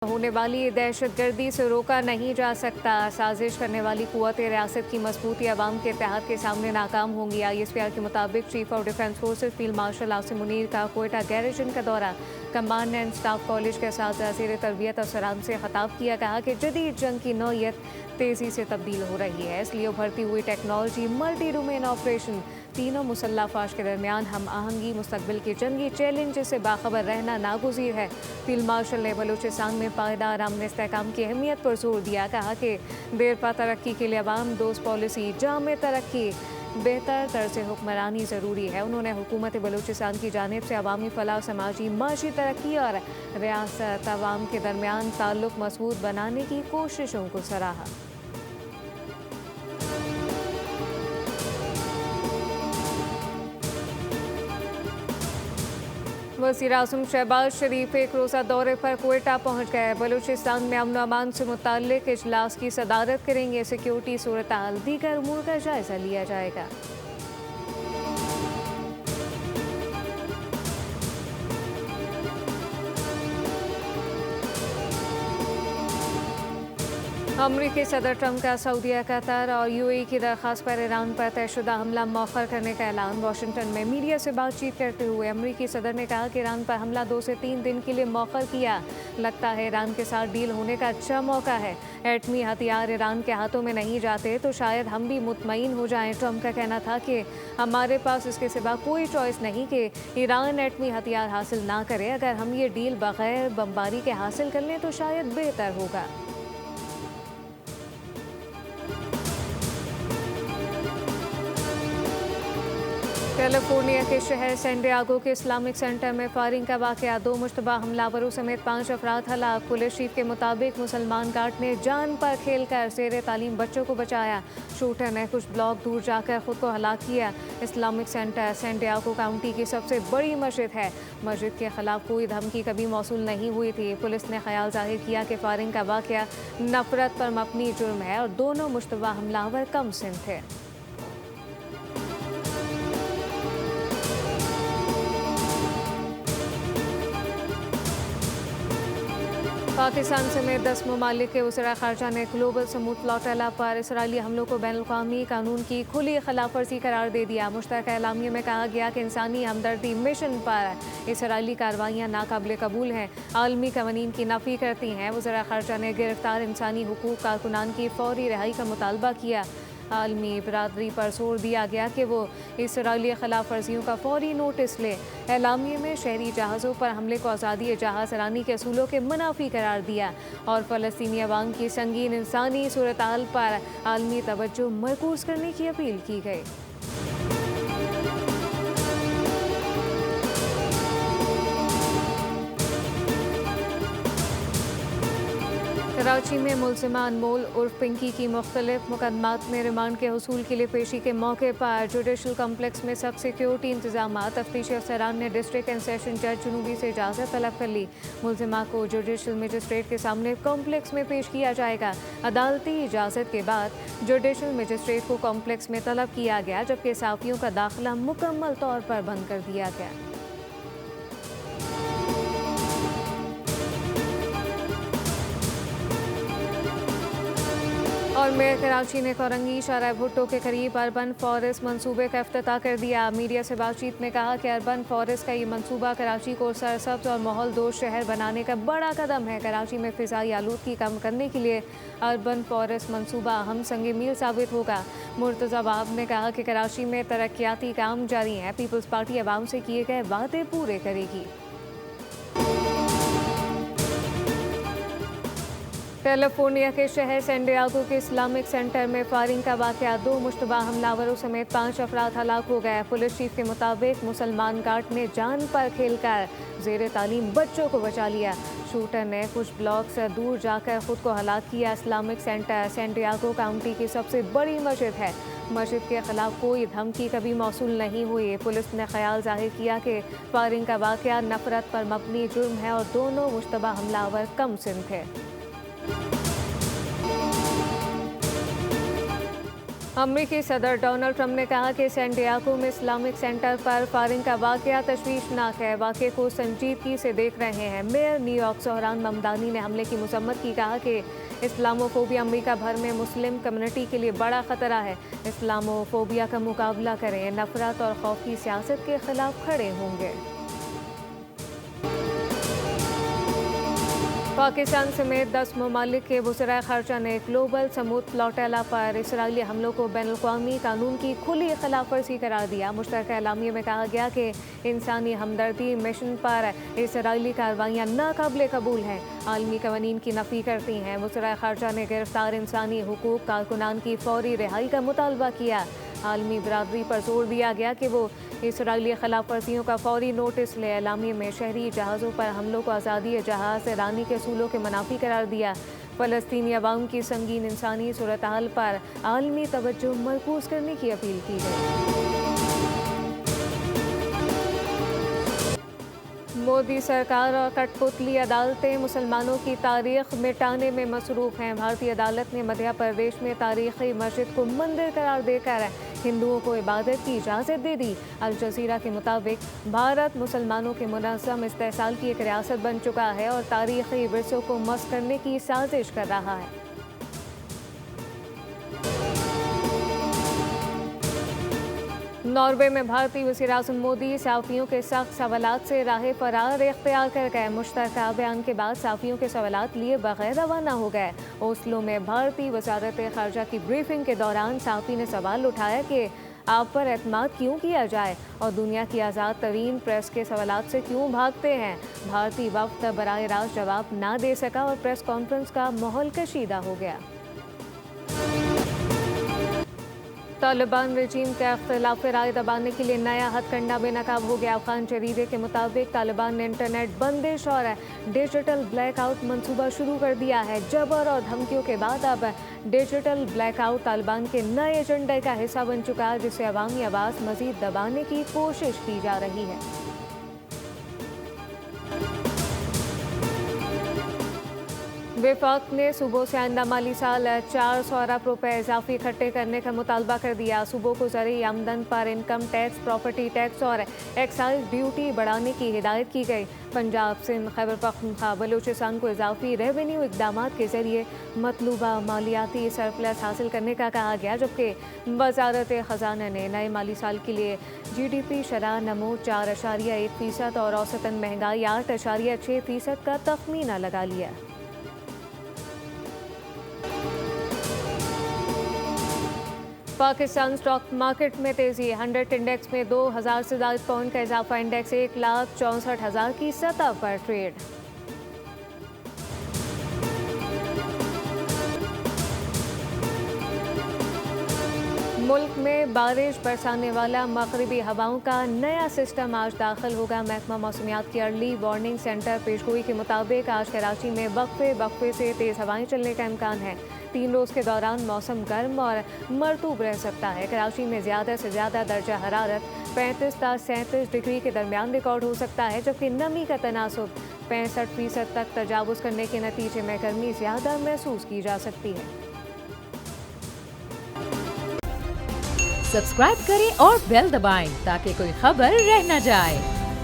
होने वाली दहशतगर्दी से रोका नहीं जा सकता। साजिश करने वाली कुव्वत रियासत की मजबूती अवाम के इत्तेहाद के सामने नाकाम होंगी। ISPR के मुताबिक chief of defence forces field marshal Asim Munir का कोयटा गैरिजन का दौरा, कमांड एंड स्टाफ कॉलेज के साथ ज़ेर तरबियत अफसरान से खिताब किया। कहा कि जदीद जंग की नौयत तेज़ी से तब्दील हो रही है, इसलिए उभरती हुई टेक्नोलॉजी, मल्टी डोमेन ऑपरेशन, तीनों मुसल्लह अफवाज के दरमियान हम आहंगी मुस्तकबिल के जंगी चैलेंज से बाखबर रहना नागुज़ीर है। फील्ड मार्शल ने बलूचिस्तान में पायदार अमन इस्तेहकाम की अहमियत पर जोर दिया। कहा कि देरपा तरक्की के लिए अवाम दोस्त पॉलिसी, जामे तरक्की, बेहतर तर्ज हुक्मरानी ज़रूरी है। उन्होंने हुकूमत बलूचिस्तान की जानिब से अवामी फलाह, समाजी माशी तरक्की और रियासत अवाम के दरमियान ताल्लुक मजबूत बनाने की कोशिशों को सराहा। वज़ीर-ए-आज़म शहबाज शरीफ एक रोज़ा दौरे पर कोयटा पहुँच गए। बलूचिस्तान में अमन अमान से मुताल्लिक इजलास की सदारत करेंगे। सिक्योरिटी सूरत हाल, दीगर उमूर का जायजा लिया जाएगा। अमरीकी सदर ट्रंप का सऊदीया, कतर और UAE की दरख्वास्त पर ईरान पर तयशुदा हमला मौखर करने का ऐलान। वाशिंगटन में मीडिया से बातचीत करते हुए अमरीकी सदर ने कहा कि ईरान पर हमला 2 से 3 दिन के लिए मौखर किया। लगता है ईरान के साथ डील होने का अच्छा मौका है। एटमी हथियार ईरान के हाथों में नहीं जाते तो शायद हम भी मुतमईन हो जाएं। ट्रंप का कहना था कि हमारे पास इसके सिवा कोई चॉइस नहीं कि ईरान एटमी हथियार हासिल ना करे। अगर हम ये डील बगैर बमबारी के हासिल कर लें तो शायद बेहतर होगा। कैलिफोर्निया के शहर सैन डिएगो के इस्लामिक सेंटर में फायरिंग का वाकया, 2 मुश्तबा हमलावरों समेत 5 अफराद हलाक। पुलिस चीफ के मुताबिक मुसलमान गार्ड ने जान पर खेलकर ज़ेर तालीम बच्चों को बचाया। शूटर ने कुछ ब्लॉक दूर जाकर खुद को हलाक किया। Islamic centre San Diego County की सबसे बड़ी मस्जिद है। मस्जिद के खिलाफ कोई धमकी कभी मौसूल नहीं हुई थी। पुलिस ने ख्याल जाहिर किया कि फायरिंग का वाकया नफरत पर मबनी जुर्म है और दोनों मुश्तबा हमलावर कम सिन थे। पाकिस्तान समेत 10 ममालिक के वज़ीर ख़ारजा ने ग्लोबल समूह फ्लोटिला पर इसराइली हमलों को बैनुल-अक़वामी कानून की खुली खिलाफवर्जी करार दे दिया। मुश्तरका एलामिया में कहा गया कि इंसानी हमदर्दी मिशन पर इसराइली कार्रवाइयाँ नाकाबिल कबूल हैं, आलमी कवानीन की नफ़ी करती हैं। वज़ीर ख़ारजा ने गिरफ्तार इंसानी हुकूक कारकुनान की फ़ौरी रिहाई का मुतालबा किया। आलमी बरादरी पर जोर दिया गया कि वो इसराइली खिलाफ वर्जियों का फौरी नोटिस ले। एलामिया में शहरी जहाज़ों पर हमले को आज़ादी जहाज़ रानी के असूलों के मुनाफी करार दिया और फ़लस्तीनी अवाम की संगीन इंसानी सूरत हाल पर आलमी तवज्जो मरकूज़ करने की अपील की गई। कराची में मुलजिमा अनमोल उर्फ पिंकी की मुख्तलिफ मुकदमात में रिमांड के हसूल के लिए पेशी के मौके पर जुडिशल कम्प्लेक्स में सब सिक्योरिटी इंतजाम। तफ्तीशी अफसरान ने डिस्ट्रिक्ट एंड सेशन जज जुनूबी से इजाज़त तलब कर ली। मुलजिमा को जुडिशल मजिस्ट्रेट के सामने कॉम्प्लेक्स में पेश किया जाएगा। अदालती इजाज़त के बाद जुडिशल मजिस्ट्रेट को कॉम्प्लेक्स में तलब किया गया, जबकि साफियों का दाखिला मुकम्मल तौर पर बंद कर दिया गया। और मेयर कराची ने कोरंगी शाहराह भुट्टो के करीब अर्बन फॉरेस्ट मंसूबे का इफ्तिताह कर दिया। मीडिया से बातचीत में कहा कि अर्बन फॉरेस्ट का ये मंसूबा कराची को सरसब्ज और माहौल दोस्त शहर बनाने का बड़ा कदम है। कराची में फ़िज़ाई आलूदगी कम करने के लिए अर्बन फॉरेस्ट मंसूबा अहम संग मील साबित होगा। मुर्तज़ा वहाब ने कहा कि कराची में तरक्याती काम जारी हैं। पीपल्स पार्टी अवाम से किए गए वादे पूरे करेगी। कैलिफोर्निया के शहर सैन डिएगो के इस्लामिक सेंटर में फायरिंग का वाकया, 2 मुश्तबा हमलावरों समेत 5 अफराद हलाक हो गए। पुलिस चीफ के मुताबिक मुसलमान गार्ड ने जान पर खेलकर ज़ेर तालीम बच्चों को बचा लिया। शूटर ने कुछ ब्लॉक से दूर जाकर खुद को हलाक किया। Islamic centre San Diego County की सबसे बड़ी मस्जिद है। मस्जिद के खिलाफ कोई धमकी कभी मौसूल नहीं हुई। पुलिस ने ख्याल जाहिर किया कि फायरिंग का वाकया नफरत पर मबनी जुर्म है और दोनों मुश्तबा हमलावर कम सिन थे। अमेरिकी सदर डोनाल्ड ट्रंप ने कहा कि सैंटियागो में इस्लामिक सेंटर पर फायरिंग का वाकया तशवीशनाक है, वाकये को संजीदगी से देख रहे हैं। मेयर न्यूयॉर्क सोहरान ममदानी ने हमले की मसम्मत की, कहा कि इस्लामोफोबिया अमेरिका भर में मुस्लिम कम्युनिटी के लिए बड़ा खतरा है। इस्लामोफोबिया का मुकाबला करें, नफरत और खौफ की सियासत के खिलाफ खड़े होंगे। पाकिस्तान समेत 10 ममालिक के वज़राए ख़ारजा ने ग्लोबल समूद फ्लोटेला पर इसराइली हमलों को बैनुल-अक़वामी कानून की खुली खिलाफ वर्जी करार दिया। मुश्तरका एलामिया में कहा गया कि इंसानी हमदर्दी मिशन पर इसराइली कार्रवाइयाँ नाकाबिले कबूल हैं, आलमी कवानीन की नफ़ी करती हैं। वज़राए ख़ारजा ने गिरफ्तार इंसानी हुकूक कारकुनान की फौरी रिहाई का मुतालबा किया। आलमी बरादरी पर जोर दिया गया कि वो इसराइली खिलाफ वर्जियों का फौरी नोटिस ले। एलामिया में शहरी जहाज़ों पर हमलों को आज़ादी जहाज़ ईरानी के असूलों के मुनाफी करार दिया। फ़लस्तीनी अवाम की संगीन इंसानी सूरत हाल पर आलमी तवज्जो मरकूज़ करने की अपील की गई। मोदी सरकार और कठपुतली अदालतें मुसलमानों की तारीख मिटाने में मसरूफ़ हैं। भारतीय अदालत ने मध्य प्रदेश में तारीखी मस्जिद को मंदिर करार देकर हिंदुओं को इबादत की इजाज़त दे दी। अल जज़ीरा के मुताबिक भारत मुसलमानों के मुनज़्ज़म इस्तेहसाल की एक रियासत बन चुका है और तारीखी विरसों को मस्ख़ करने की साजिश कर रहा है। नॉर्वे में भारतीय वज़ीर-ए-आज़म मोदी सहाफ़ियों के सख्त सवालात से राह फरार इख्तियार कर गए। मुश्तरका बयान के बाद सहाफ़ियों के सवालात लिए बगैर रवाना हो गए। ओस्लो में भारतीय वज़ारत ख़ारजा की ब्रीफिंग के दौरान सहाफ़ी ने सवाल उठाया कि आप पर एतमाद क्यों किया जाए और दुनिया की आज़ाद तरीन प्रेस के सवालात से क्यों भागते हैं। भारतीय वफ़द बराह रास्त जवाब ना दे सका और प्रेस कॉन्फ्रेंस का माहौल कशीदा हो गया। तालिबान रजीम का इख्तिलाफ राय दबाने के लिए नया हथकंडा बेनकाब हो गया। अफ़गान जरीदे के मुताबिक तालिबान ने इंटरनेट बंदिश और डिजिटल ब्लैकआउट मंसूबा शुरू कर दिया है। जबर और धमकियों के बाद अब डिजिटल ब्लैकआउट तालिबान के नए एजेंडे का हिस्सा बन चुका है, जिससे अवामी आवाज़ मज़ीद दबाने की कोशिश की जा रही है। वफाक ने सूबों से आइंदा माली साल 400 अरब रुपए इजाफी इकट्ठे करने का मुतालबा कर दिया। सूबों को ज़रूरी आमदन पर इनकम टैक्स, प्रॉपर्टी टैक्स और एक्साइज ड्यूटी बढ़ाने की हिदायत की गई। पंजाब, सिंध, खैबर पख्तूनख्वा, बलूचिस्तान को इजाफी रेवेन्यू इकदाम के जरिए मतलूबा मालियाती सरप्लस हासिल करने का कहा गया, जबकि वजारत ख़जाना ने नए माली साल के लिए GDP शरह नमो 4.1% और औसतन महंगाई 8.6% का तखमीना लगा लिया। पाकिस्तान स्टॉक मार्केट में तेजी, 100 इंडेक्स में 2000 से ज़ायद पॉइंट का इजाफा, इंडेक्स 1,64,000 की सतह पर ट्रेड। मुल्क में बारिश बरसाने वाला मगरिबी हवाओं का नया सिस्टम आज दाखिल होगा। महकमा मौसमियात के अर्ली वार्निंग सेंटर पेशगोई के मुताबिक आज कराची में वक्फे से तेज़ हवाएं चलने का इम्कान है। 3 रोज़ के दौरान मौसम गर्म और मरतूब रह सकता है। कराची में ज़्यादा से ज़्यादा दर्जा हरारत 35 से 37 डिग्री के दरमियान रिकॉर्ड हो सकता है, जबकि नमी का तनासुब 65% तक तजावुज़ करने के नतीजे में गर्मी ज़्यादा महसूस की जा सकती है। सब्सक्राइब करें और बेल दबाएं ताकि कोई खबर रह न जाए।